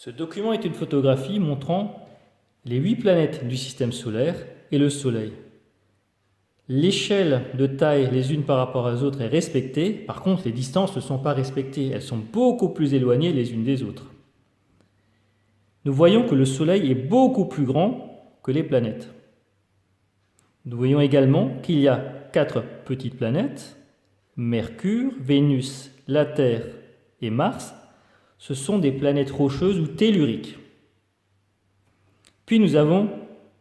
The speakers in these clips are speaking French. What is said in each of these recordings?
Ce document est une photographie montrant les 8 planètes du système solaire et le Soleil. L'échelle de taille les unes par rapport aux autres est respectée, par contre les distances ne sont pas respectées, elles sont beaucoup plus éloignées les unes des autres. Nous voyons que le Soleil est beaucoup plus grand que les planètes. Nous voyons également qu'il y a 4 petites planètes, Mercure, Vénus, la Terre et Mars. Ce sont des planètes rocheuses ou telluriques. Puis nous avons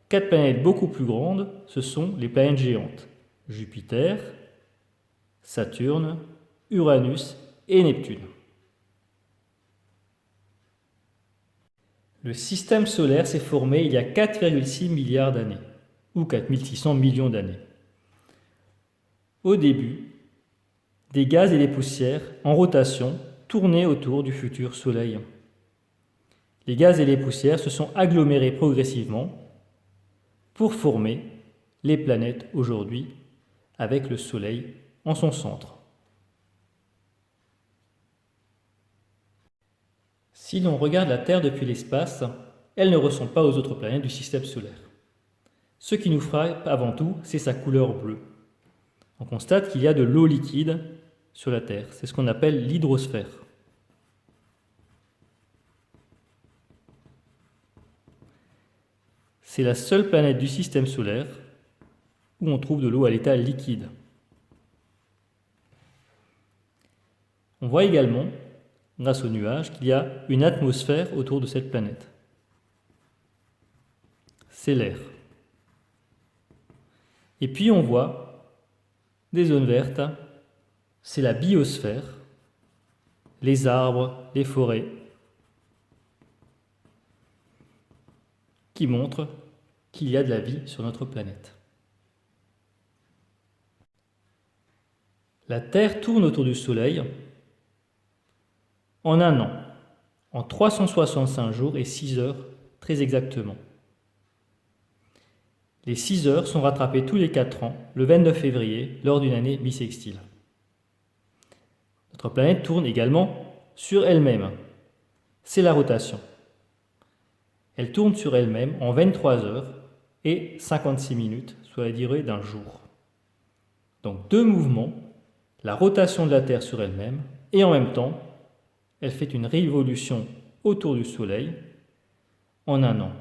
4 planètes beaucoup plus grandes, ce sont les planètes géantes. Jupiter, Saturne, Uranus et Neptune. Le système solaire s'est formé il y a 4,6 milliards d'années, ou 4600 millions d'années. Au début, des gaz et des poussières en rotation tournaient autour du futur Soleil. Les gaz et les poussières se sont agglomérés progressivement pour former les planètes aujourd'hui avec le Soleil en son centre. Si l'on regarde la Terre depuis l'espace, elle ne ressemble pas aux autres planètes du système solaire. Ce qui nous frappe avant tout, c'est sa couleur bleue. On constate qu'il y a de l'eau liquide sur la Terre, c'est ce qu'on appelle l'hydrosphère. C'est la seule planète du système solaire où on trouve de l'eau à l'état liquide. On voit également, grâce aux nuages, qu'il y a une atmosphère autour de cette planète. C'est l'air. Et puis on voit des zones vertes, c'est la biosphère, les arbres, les forêts, qui montrent qu'il y a de la vie sur notre planète. La Terre tourne autour du Soleil en un an, en 365 jours et 6 heures très exactement. Les 6 heures sont rattrapées tous les 4 ans, le 29 février, lors d'une année bissextile. Notre planète tourne également sur elle-même. C'est la rotation. Elle tourne sur elle-même en 23 heures et 56 minutes, soit la durée d'un jour. Donc 2 mouvements, la rotation de la Terre sur elle-même, et en même temps, elle fait une révolution autour du Soleil en un an.